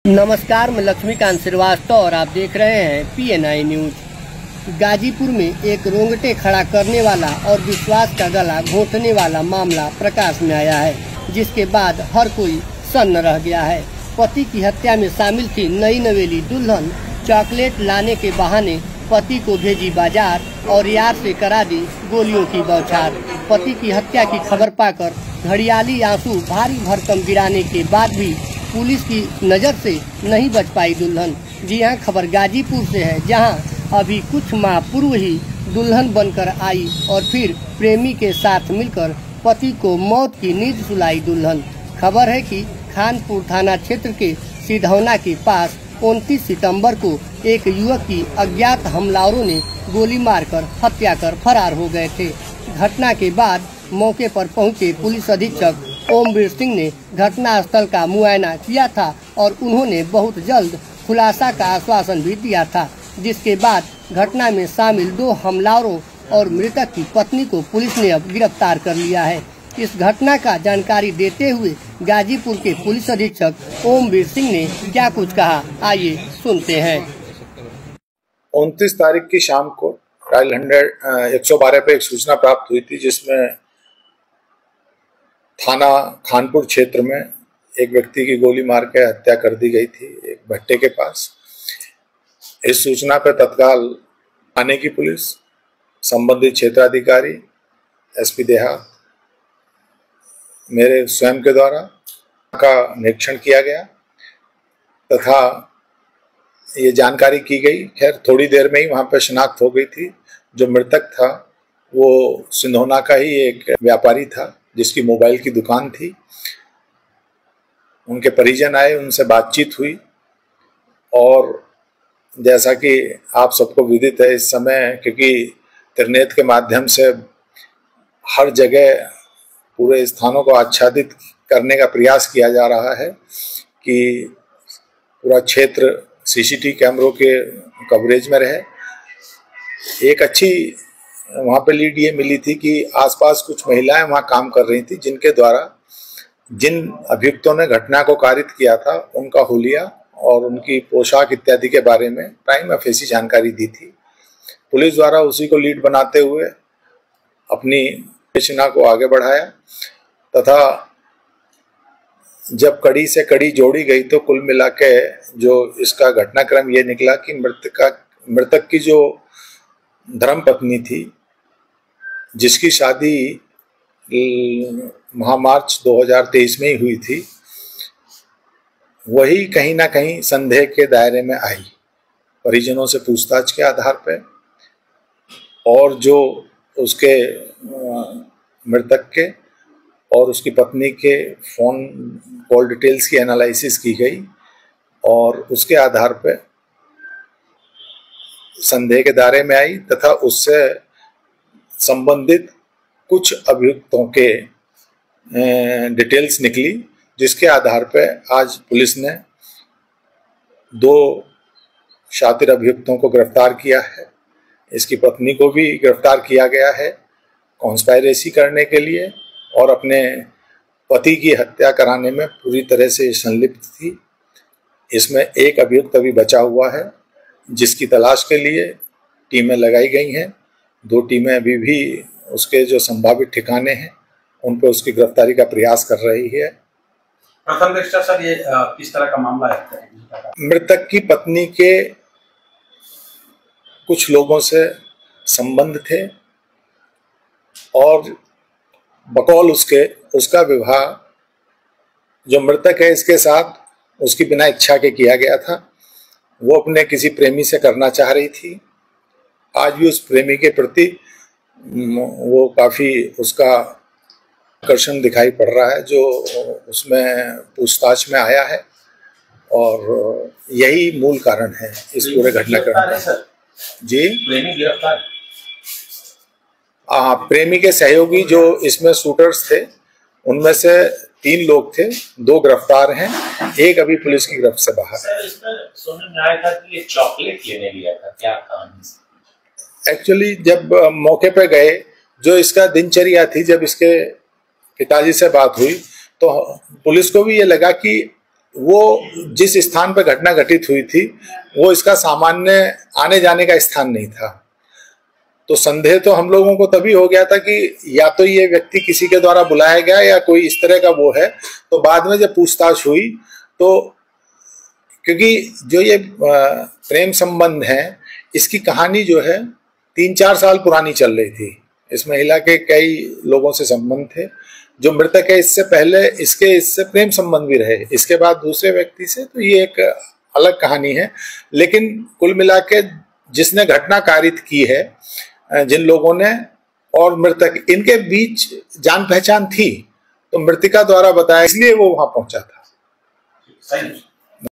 नमस्कार, मैं लक्ष्मीकांत श्रीवास्तव और आप देख रहे हैं PNI न्यूज। गाजीपुर में एक रोंगटे खड़ा करने वाला और विश्वास का गला घोंटने वाला मामला प्रकाश में आया है, जिसके बाद हर कोई सन्न रह गया है। पति की हत्या में शामिल थी नई नवेली दुल्हन। चॉकलेट लाने के बहाने पति को भेजी बाजार और यार से करा दी गोलियों की बौछार। पति की हत्या की खबर पाकर घड़ियाली आंसू भारी भरकम गिराने के बाद भी पुलिस की नज़र से नहीं बच पाई दुल्हन। जी हाँ, खबर गाजीपुर से है, जहां अभी कुछ माह पूर्व ही दुल्हन बनकर आई और फिर प्रेमी के साथ मिलकर पति को मौत की नींद सुलाई दुल्हन। खबर है कि खानपुर थाना क्षेत्र के सिधौना के पास 29 सितंबर को एक युवक की अज्ञात हमलावरों ने गोली मारकर हत्या कर फरार हो गए थे। घटना के बाद मौके पर पहुंचे पुलिस अधीक्षक ओमवीर सिंह ने घटना स्थल का मुआयना किया था और उन्होंने बहुत जल्द खुलासा का आश्वासन भी दिया था, जिसके बाद घटना में शामिल 2 हमलावरों और मृतक की पत्नी को पुलिस ने अब गिरफ्तार कर लिया है। इस घटना का जानकारी देते हुए गाजीपुर के पुलिस अधीक्षक ओमवीर सिंह ने क्या कुछ कहा, आइए सुनते हैं। 29 तारीख की शाम को डायल 112 पे एक सूचना प्राप्त हुई थी, जिसमें थाना खानपुर क्षेत्र में एक व्यक्ति की गोली मार के हत्या कर दी गई थी एक भट्टे के पास। इस सूचना पर तत्काल थाने की पुलिस, संबंधित क्षेत्राधिकारी, एसपी देहात, मेरे स्वयं के द्वारा का निरीक्षण किया गया तथा ये जानकारी की गई। खैर थोड़ी देर में ही वहां पर शिनाख्त हो गई थी। जो मृतक था वो सिंधौना का ही एक व्यापारी था, जिसकी मोबाइल की दुकान थी। उनके परिजन आए, उनसे बातचीत हुई और जैसा कि आप सबको विदित है, इस समय क्योंकि इंटरनेट के माध्यम से हर जगह पूरे स्थानों को आच्छादित करने का प्रयास किया जा रहा है कि पूरा क्षेत्र सीसीटीवी कैमरों के कवरेज में रहे। एक अच्छी वहाँ पे लीड ये मिली थी कि आसपास कुछ महिलाएं वहाँ काम कर रही थी, जिनके द्वारा जिन अभियुक्तों ने घटना को कारित किया था उनका हुलिया और उनकी पोशाक इत्यादि के बारे में प्राइमा फेसी जानकारी दी थी। पुलिस द्वारा उसी को लीड बनाते हुए अपनी विवेचना को आगे बढ़ाया तथा जब कड़ी से कड़ी जोड़ी गई तो कुल मिला के जो इसका घटनाक्रम ये निकला कि मृतक की जो धर्मपत्नी थी, जिसकी शादी मार्च 2023 में ही हुई थी, वही कहीं ना कहीं संदेह के दायरे में आई। परिजनों से पूछताछ के आधार पर और जो उसके मृतक के और उसकी पत्नी के फोन कॉल डिटेल्स की एनालिसिस की गई और उसके आधार पर संदेह के दायरे में आई तथा उससे संबंधित कुछ अभियुक्तों के डिटेल्स निकली, जिसके आधार पर आज पुलिस ने 2 शातिर अभियुक्तों को गिरफ्तार किया है। इसकी पत्नी को भी गिरफ्तार किया गया है कॉन्स्पायरेसी करने के लिए और अपने पति की हत्या कराने में पूरी तरह से संलिप्त थी। इसमें एक अभियुक्त अभी बचा हुआ है, जिसकी तलाश के लिए टीमें लगाई गई हैं। 2 टीमें अभी भी उसके जो संभावित ठिकाने हैं उन पर उसकी गिरफ्तारी का प्रयास कर रही है। प्रथम दृष्टया सर ये किस तरह का मामला है? मृतक की पत्नी के कुछ लोगों से संबंध थे और बकौल उसका विवाह जो मृतक है इसके साथ उसकी बिना इच्छा के किया गया था। वो अपने किसी प्रेमी से करना चाह रही थी। आज भी उस प्रेमी के प्रति वो काफी उसका आकर्षण दिखाई पड़ रहा है, जो उसमें पूछताछ में आया है और यही मूल कारण है इस पूरे घटनाक्रम का। जी, प्रेमी गिरफ्तार? हाँ, प्रेमी के सहयोगी जो इसमें शूटर्स थे उनमें से 3 लोग थे, 2 गिरफ्तार हैं, एक अभी पुलिस की गिरफ्त से बाहर। सर, इसमें सुनने में आया था कि ये चॉकलेट लेने गया था, क्या कहानी? एक्चुअली जब मौके पे गए, जो इसका दिनचर्या थी, जब इसके पिताजी से बात हुई तो पुलिस को भी ये लगा कि वो जिस स्थान पर घटना घटित हुई थी वो इसका सामान्य आने जाने का स्थान नहीं था। तो संदेह तो हम लोगों को तभी हो गया था कि या तो ये व्यक्ति किसी के द्वारा बुलाया गया या कोई इस तरह का वो है। तो बाद में जब पूछताछ हुई तो क्योंकि जो ये प्रेम संबंध है इसकी कहानी जो है 3-4 साल पुरानी चल रही थी। इस महिला के कई लोगों से संबंध थे। जो मृतक है इससे पहले इससे प्रेम संबंध भी रहे, इसके बाद दूसरे व्यक्ति से, तो ये एक अलग कहानी है। लेकिन कुल मिला के जिसने घटना कारित की है, जिन लोगों ने और मृतक, इनके बीच जान पहचान थी, तो मृतिका द्वारा बताया, इसलिए वो वहां पहुंचा था। सही।